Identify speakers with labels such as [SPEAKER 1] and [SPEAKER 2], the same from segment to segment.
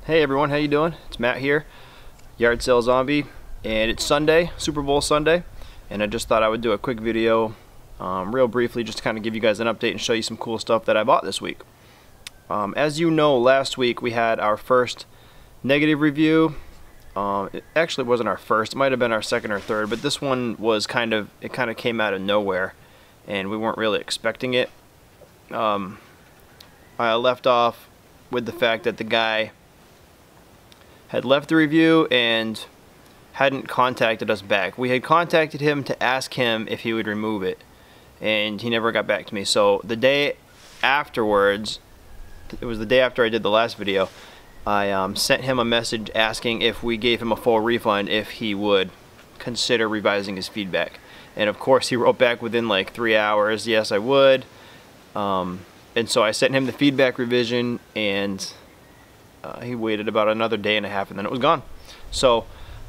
[SPEAKER 1] Hey everyone, how you doing? It's Matt here, Yard Sale Zombie, and it's Sunday, Super Bowl Sunday, and I just thought I would do a quick video, real briefly, just to kind of give you guys an update and show you some cool stuff that I bought this week. As you know, last week we had our first negative review. It actually wasn't our first; it might have been our second or third, but this one was kind of came out of nowhere, and we weren't really expecting it. I left off with the fact that the guy had left the review and hadn't contacted us back. We had contacted him to ask him if he would remove it, and he never got back to me. So the day afterwards, it was the day after I did the last video, I sent him a message asking if we gave him a full refund if he would consider revising his feedback. And of course he wrote back within like 3 hours, yes I would. And so I sent him the feedback revision, and he waited about another day and a half, and then it was gone. So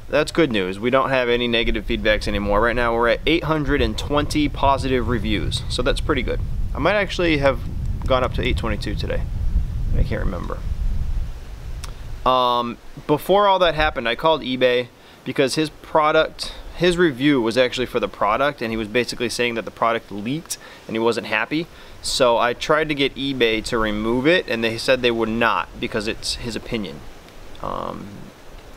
[SPEAKER 1] that's good news. We don't have any negative feedbacks anymore. Right now we're at 820 positive reviews, so that's pretty good. I might actually have gone up to 822 today. I can't remember. Before all that happened, I called eBay because his review was actually for the product, and he was basically saying that the product leaked and he wasn't happy. So I tried to get eBay to remove it, and they said they would not because it's his opinion.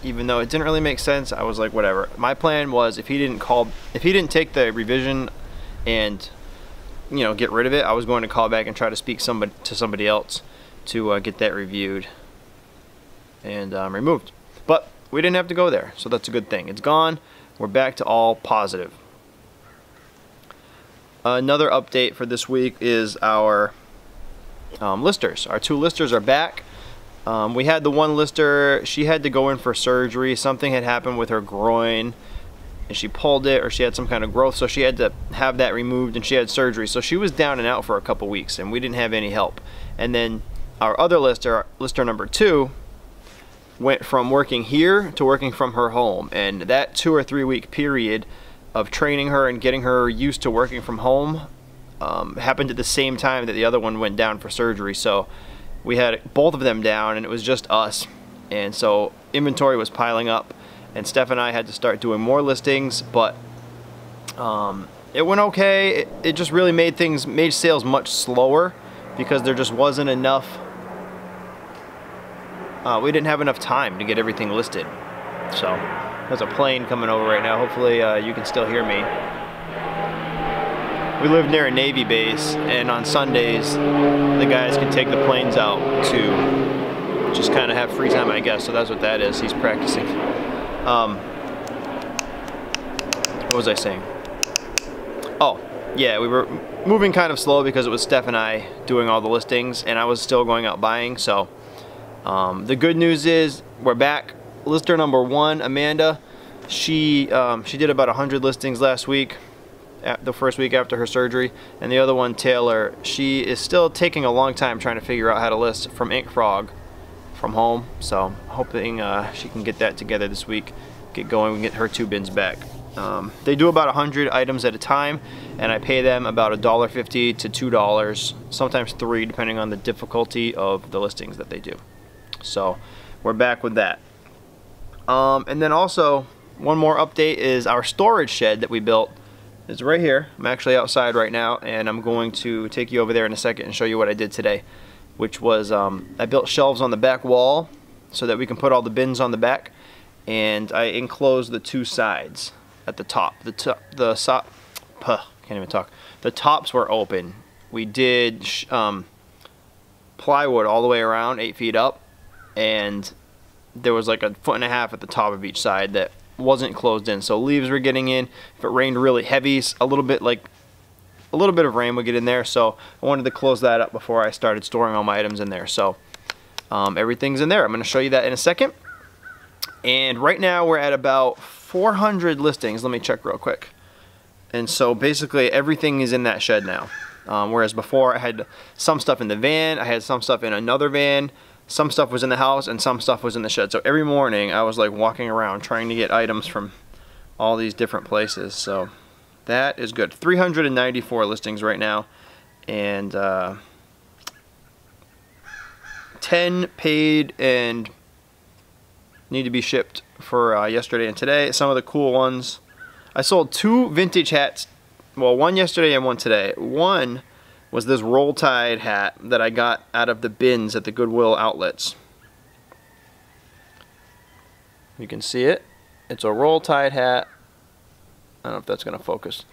[SPEAKER 1] Even though it didn't really make sense, I was like, whatever. My plan was if he didn't take the revision and get rid of it, I was going to call back and try to speak to somebody else to get that reviewed and removed. But we didn't have to go there, so that's a good thing. It's gone. We're back to all positive. Another update for this week is our listers. Our 2 listers are back. We had the one lister, she had to go in for surgery. Something had happened with her groin, and she pulled it, or she had some kind of growth, so she had to have that removed, and she had surgery. So she was down and out for a couple weeks, and we didn't have any help. And then our other lister, lister number 2, went from working here to working from her home, and that 2 or 3 week period of training her and getting her used to working from home happened at the same time that the other one went down for surgery. So we had both of them down, and it was just us, and so inventory was piling up, and Steph and I had to start doing more listings. But it went okay. It just really made sales much slower because there just wasn't enough. We didn't have enough time to get everything listed. So there's a plane coming over right now. Hopefully you can still hear me. We live near a Navy base, and on Sundays the guys can take the planes out to just kind of have free time, I guess. So that's what that is. He's practicing. What was I saying? Oh, yeah, we were moving kind of slow because it was Steph and I doing all the listings, and I was still going out buying. So the good news is we're back. Lister number 1, Amanda, she did about 100 listings last week, the first week after her surgery. And the other one, Taylor, she is still taking a long time trying to figure out how to list from Ink Frog from home. So hoping she can get that together this week, get going, and get her 2 bins back. They do about 100 items at a time, and I pay them about $1.50 to $2, sometimes $3, depending on the difficulty of the listings that they do. So we're back with that. And then also one more update is our storage shed that we built is right here. I'm actually outside right now, and I'm going to take you over there in a second and show you what I did today, which was I built shelves on the back wall so that we can put all the bins on the back, and I enclosed the 2 sides at the top. The tops were open. We did plywood all the way around, 8 feet up, and there was like 1.5 feet at the top of each side that wasn't closed in, so leaves were getting in. If it rained really heavy, a little bit of rain would get in there, so I wanted to close that up before I started storing all my items in there. So everything's in there. I'm going to show you that in a second. And right now we're at about 400 listings. Let me check real quick. And so basically everything is in that shed now, whereas before I had some stuff in the van, I had some stuff in another van, some stuff was in the house, and some stuff was in the shed. So every morning I was like walking around trying to get items from all these different places. So that is good. 394 listings right now, and 10 paid and need to be shipped for yesterday and today. Some of the cool ones. I sold 2 vintage hats. Well, one yesterday and one today. One was this Roll Tide hat that I got out of the bins at the Goodwill outlets. You can see it. It's a Roll Tide hat. I don't know if that's going to focus.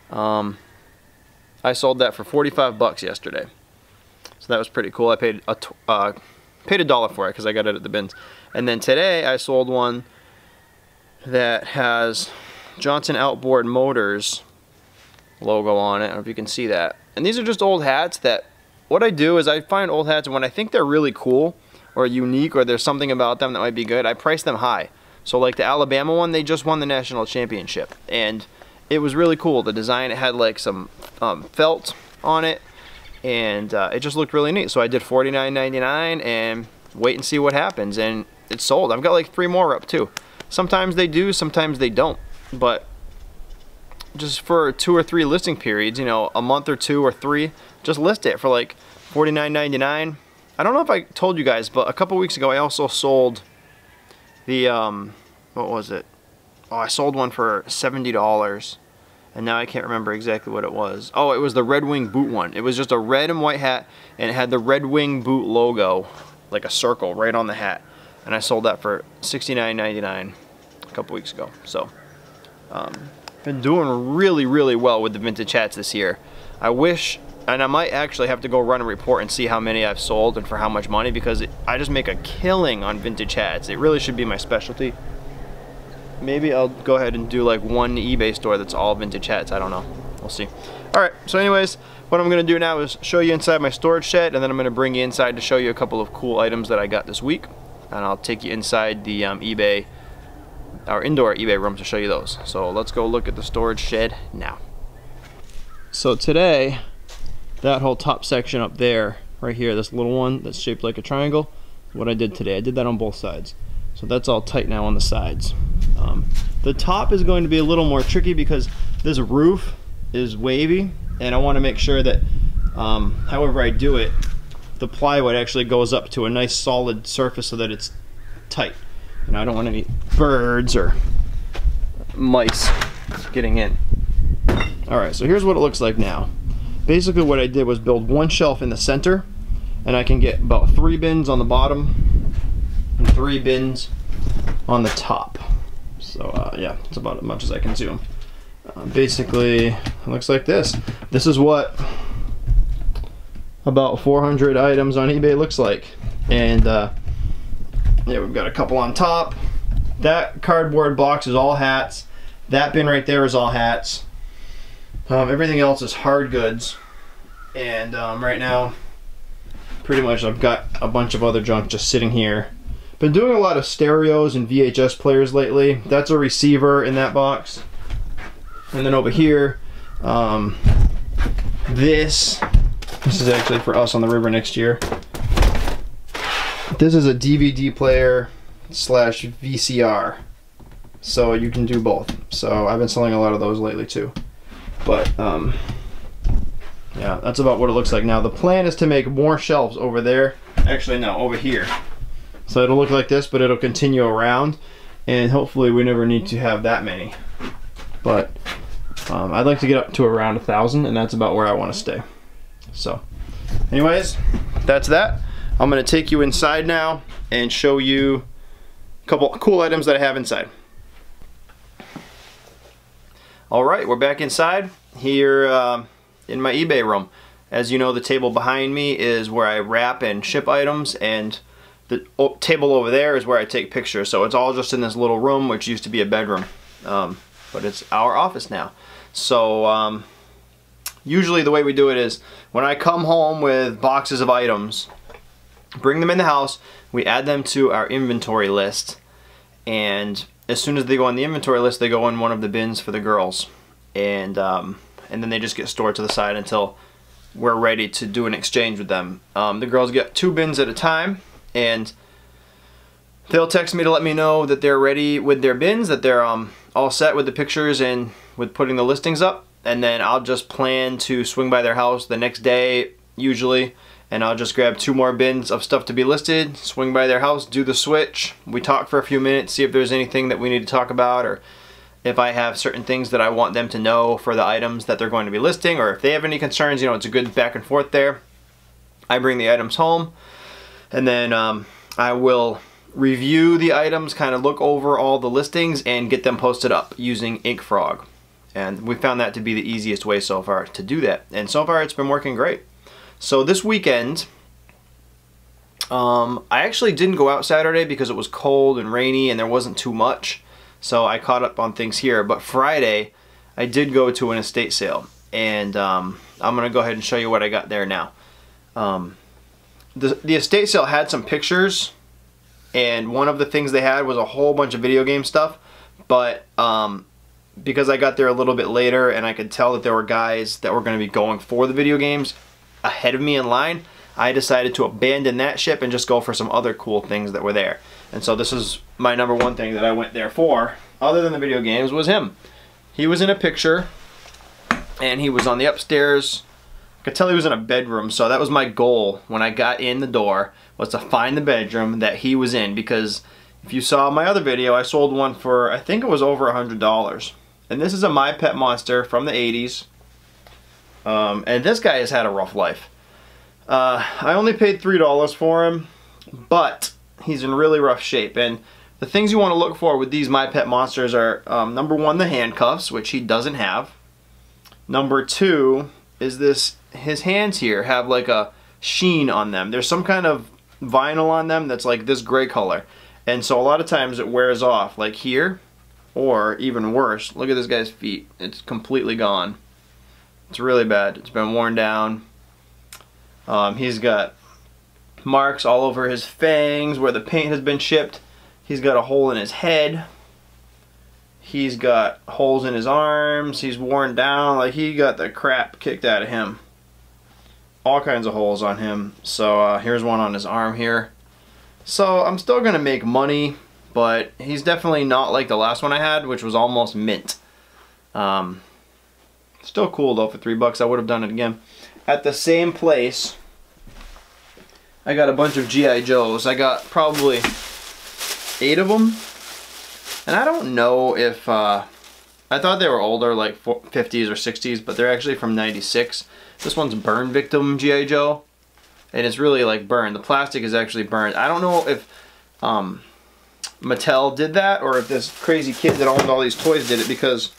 [SPEAKER 1] I sold that for 45 bucks yesterday. So that was pretty cool. I paid $1 for it because I got it at the bins. And then today I sold one that has Johnson Outboard Motors logo on it. I don't know if you can see that. And these are just old hats that, what I do is I find old hats, and when I think they're really cool or unique or there's something about them that might be good, I price them high. So like the Alabama one, they just won the national championship, and it was really cool. The design, it had like some felt on it, and it just looked really neat. So I did $49.99 and wait and see what happens, and it's sold. I've got like 3 more up too. Sometimes they do, sometimes they don't, but just for 2 or 3 listing periods, you know, a month or 2 or 3, just list it for like $49.99. I don't know if I told you guys, but a couple weeks ago I also sold the what was it? Oh, I sold one for $70, and now I can't remember exactly what it was. Oh, it was the Red Wing boot one. It was just a red and white hat, and it had the Red Wing boot logo, like a circle right on the hat, and I sold that for $69.99 a couple weeks ago. So been doing really well with the vintage hats this year. I wish, and I might actually have to go run a report and see how many I've sold and for how much money, because I just make a killing on vintage hats. It really should be my specialty. Maybe I'll go ahead and do like one eBay store that's all vintage hats. I don't know. We'll see. Alright, so anyways, what I'm going to do now is show you inside my storage shed, and then I'm going to bring you inside to show you a couple of cool items that I got this week. And I'll take you inside the eBay, our indoor eBay room, to show you those. So let's go look at the storage shed now. So today, that whole top section up there, right here, this little one that's shaped like a triangle, what I did today. I did that on both sides. So that's all tight now on the sides. The top is going to be a little more tricky because this roof is wavy, and I want to make sure that however I do it, the plywood actually goes up to a nice solid surface so that it's tight. And I don't want any birds or mice getting in. Alright, so here's what it looks like now. Basically what I did was build one shelf in the center, and I can get about 3 bins on the bottom and 3 bins on the top. So yeah, it's about as much as I can zoom. Basically, it looks like this. This is what about 400 items on eBay looks like. And yeah, we've got a couple on top. That cardboard box is all hats. That bin right there is all hats. Everything else is hard goods. And right now, pretty much I've got a bunch of other junk just sitting here. Been doing a lot of stereos and VHS players lately. That's a receiver in that box. And then over here, this is actually for us on the river next year. This is a DVD player slash VCR. So you can do both. So I've been selling a lot of those lately too. But yeah, that's about what it looks like now. The plan is to make more shelves over there. Actually, no, over here. So it'll look like this, but it'll continue around, and hopefully we never need to have that many. But I'd like to get up to around 1,000, and that's about where I want to stay. So anyways, that's that. I'm going to take you inside now and show you a couple cool items that I have inside. Alright, we're back inside here in my eBay room. As you know, the table behind me is where I wrap and ship items, and the table over there is where I take pictures. So it's all just in this little room, which used to be a bedroom. But it's our office now. So usually the way we do it is when I come home with boxes of items, bring them in the house, we add them to our inventory list, and as soon as they go on the inventory list, they go in one of the bins for the girls, and then they just get stored to the side until we're ready to do an exchange with them. The girls get 2 bins at a time, and they'll text me to let me know that they're ready with their bins, that they're all set with the pictures and with putting the listings up, and then I'll just plan to swing by their house the next day usually and I'll just grab 2 more bins of stuff to be listed, swing by their house, do the switch. We talk for a few minutes, see if there's anything that we need to talk about, or if I have certain things that I want them to know for the items that they're going to be listing, or if they have any concerns. You know, it's a good back and forth there. I bring the items home, and then I will review the items, kind of look over all the listings, and get them posted up using InkFrog. And we found that to be the easiest way so far to do that. And so far it's been working great. So this weekend, I actually didn't go out Saturday because it was cold and rainy and there wasn't too much. So I caught up on things here. But Friday, I did go to an estate sale. And I'm going to go ahead and show you what I got there now. The estate sale had some pictures. And one of the things they had was a whole bunch of video game stuff. But because I got there a little bit later and I could tell that there were guys that were going to be going for the video games ahead of me in line, I decided to abandon that ship and just go for some other cool things that were there. And so this is my #1 thing that I went there for, other than the video games, was him. He was in a picture and he was on the upstairs. I could tell he was in a bedroom, so that was my goal when I got in the door, was to find the bedroom that he was in, because if you saw my other video, I sold one for, I think it was over $100. And this is a My Pet Monster from the 80s. And this guy has had a rough life. I only paid $3 for him, but he's in really rough shape. And the things you want to look for with these My Pet Monsters are, #1, the handcuffs, which he doesn't have. #2 is this, his hands here have like a sheen on them. There's some kind of vinyl on them that's like this gray color. And so a lot of times it wears off, like here, or even worse, look at this guy's feet. It's completely gone. It's really bad. It's been worn down. He's got marks all over his fangs where the paint has been chipped. He's got a hole in his head. He's got holes in his arms. He's worn down. Like, he got the crap kicked out of him. All kinds of holes on him. So here's one on his arm here. So I'm still gonna make money, but he's definitely not like the last one I had, which was almost mint. Still cool though. For $3, I would have done it again. At the same place, I got a bunch of G.I. Joes. I got probably 8 of them. And I don't know if, I thought they were older, like 50s or 60s, but they're actually from 96. This one's Burn Victim G.I. Joe. And it's really like burned. The plastic is actually burned. I don't know if Mattel did that, or if this crazy kid that owned all these toys did it, because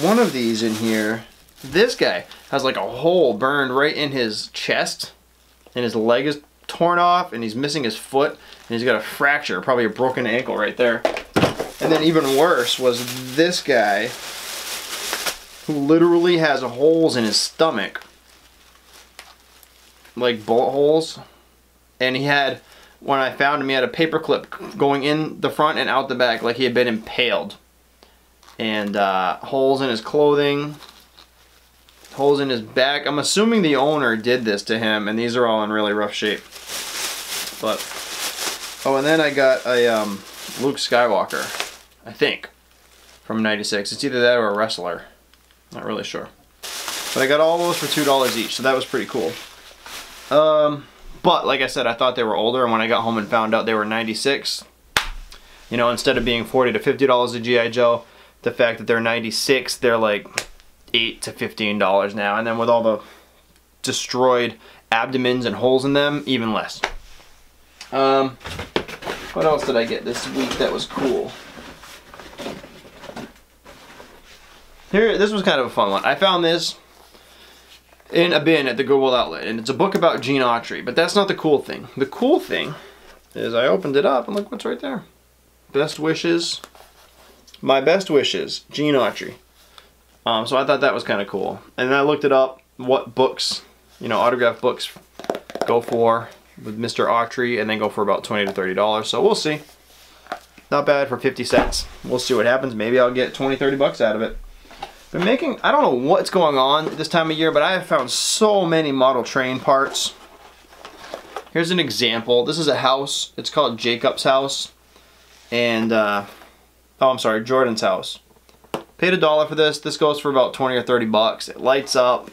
[SPEAKER 1] one of these in here, this guy has like a hole burned right in his chest, and his leg is torn off, and he's missing his foot, and he's got a fracture, probably a broken ankle right there. And then even worse was this guy, who literally has holes in his stomach, like bullet holes. And he had, when I found him, he had a paper clip going in the front and out the back, like he had been impaled. And holes in his clothing, holes in his back. I'm assuming the owner did this to him, and these are all in really rough shape. But oh, and then I got a Luke Skywalker, I think, from 96. It's either that or a wrestler, not really sure. But I got all those for $2 each, so that was pretty cool. But like I said, I thought they were older, and when I got home and found out they were 96, you know, instead of being $40 to $50 a G.I. Joe, the fact that they're 96, they're like $8 to $15 now. And then with all the destroyed abdomens and holes in them, even less. What else did I get this week that was cool? Here, this was kind of a fun one. I found this in a bin at the Goodwill outlet, and it's a book about Gene Autry, but that's not the cool thing. The cool thing is I opened it up and look what's right there. Best wishes. My best wishes, Gene Autry. So I thought that was kind of cool. And then I looked it up, what books, you know, autographed books go for with Mr. Autry, and they go for about $20 to $30. So we'll see. Not bad for 50 cents. We'll see what happens. Maybe I'll get 20, 30 bucks out of it. Been making, I don't know what's going on at this time of year, but I have found so many model train parts. Here's an example. This is a house. It's called Jacob's house. And, oh, I'm sorry, Jordan's house. Paid $1 for this. This goes for about 20 or 30 bucks. It lights up,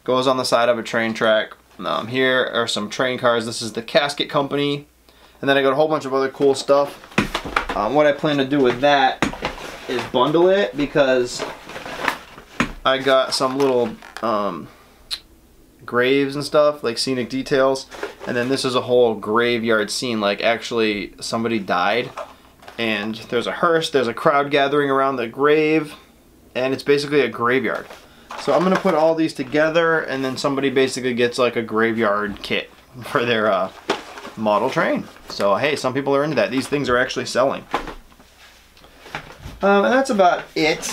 [SPEAKER 1] goes on the side of a train track. Here are some train cars. This is the Casket Company. And then I got a whole bunch of other cool stuff. What I plan to do with that is bundle it, because I got some little graves and stuff, like scenic details. And then this is a whole graveyard scene, like actually somebody died. And there's a hearse, there's a crowd gathering around the grave. And it's basically a graveyard. So I'm gonna put all these together, and then somebody basically gets like a graveyard kit for their model train. So hey, some people are into that. These things are actually selling. And that's about it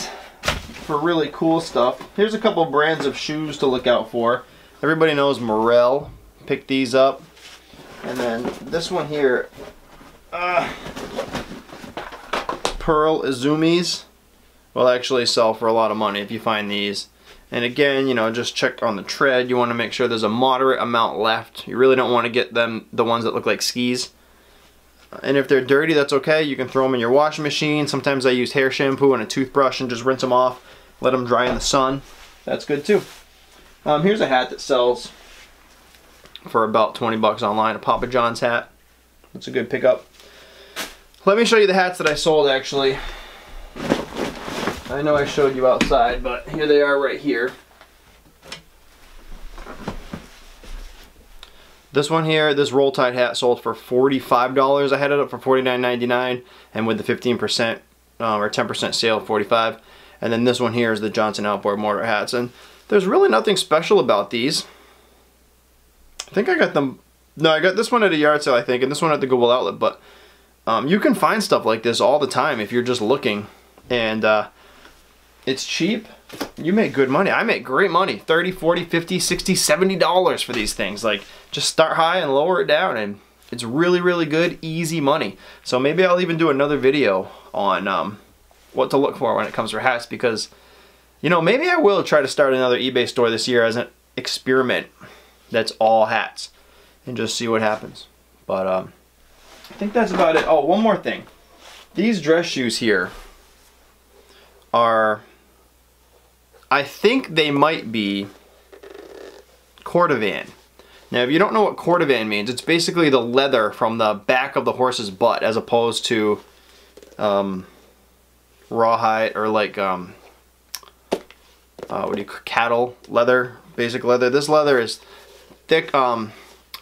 [SPEAKER 1] for really cool stuff. Here's a couple brands of shoes to look out for. Everybody knows Morel. Pick these up. And then this one here, Pearl Izumis, will actually sell for a lot of money if you find these. And again, you know, just check on the tread. You want to make sure there's a moderate amount left. You really don't want to get them the ones that look like skis. And if they're dirty, that's okay. You can throw them in your washing machine. Sometimes I use hair shampoo and a toothbrush and just rinse them off. Let them dry in the sun. That's good too. Here's a hat that sells for about 20 bucks online. A Papa John's hat. That's a good pickup. Let me show you the hats that I sold actually. I know I showed you outside, but here they are right here. This one here, this roll tide hat sold for $45. I had it up for $49.99, and with the 15% or 10% sale, $45. And then this one here is the Johnson Outboard Motor hats, and there's really nothing special about these. I think I got them. No, I got this one at a yard sale, I think, and this one at the Goodwill Outlet. But you can find stuff like this all the time if you're just looking, and it's cheap. You make good money. I make great money. $30, $40, $50, $60, $70 for these things. Like, just start high and lower it down, and it's really, really good, easy money. So maybe I'll even do another video on what to look for when it comes to hats, because, you know, maybe I will try to start another eBay store this year as an experiment that's all hats, and just see what happens. But I think that's about it. Oh, one more thing. These dress shoes here are, I think they might be cordovan. Now, if you don't know what cordovan means, it's basically the leather from the back of the horse's butt, as opposed to rawhide, or like cattle leather, basic leather. This leather is thick. I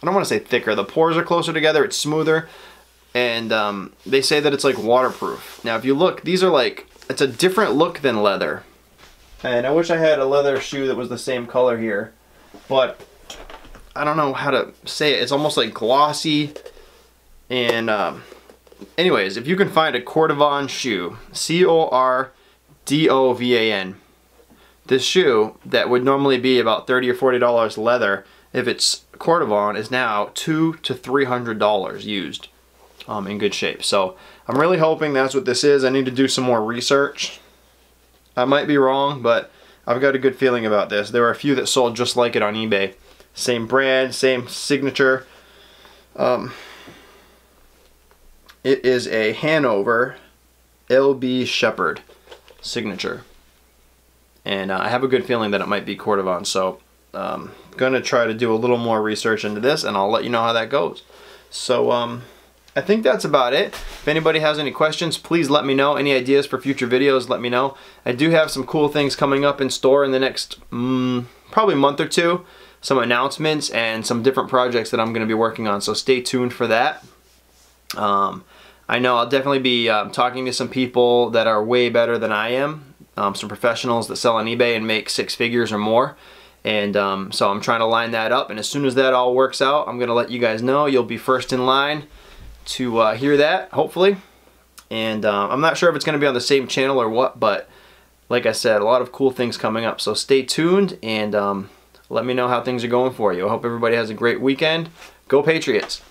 [SPEAKER 1] don't want to say thicker. The pores are closer together. It's smoother, and they say that it's like waterproof. Now, if you look, these are like, it's a different look than leather. And I wish I had a leather shoe that was the same color here, but I don't know how to say it. It's almost like glossy. And anyways, if you can find a cordovan shoe, C-O-R-D-O-V-A-N, this shoe that would normally be about $30 or $40 leather, if it's cordovan, is now $200 to $300 used, in good shape. So I'm really hoping that's what this is. I need to do some more research. I might be wrong, but I've got a good feeling about this. There are a few that sold just like it on eBay. Same brand, same signature. It is a Hanover LB Shepherd signature. And I have a good feeling that it might be cordovan, so I'm going to try to do a little more research into this, and I'll let you know how that goes. So I think that's about it. If anybody has any questions, please let me know. Any ideas for future videos, let me know. I do have some cool things coming up in store in the next probably month or two. Some announcements and some different projects that I'm going to be working on, so stay tuned for that. I know I'll definitely be talking to some people that are way better than I am. Some professionals that sell on eBay and make 6 figures or more. And so I'm trying to line that up, and as soon as that all works out, I'm going to let you guys know. You'll be first in line to hear that, hopefully. And I'm not sure if it's going to be on the same channel or what, but like I said, a lot of cool things coming up. So stay tuned, and let me know how things are going for you. I hope everybody has a great weekend. Go Patriots!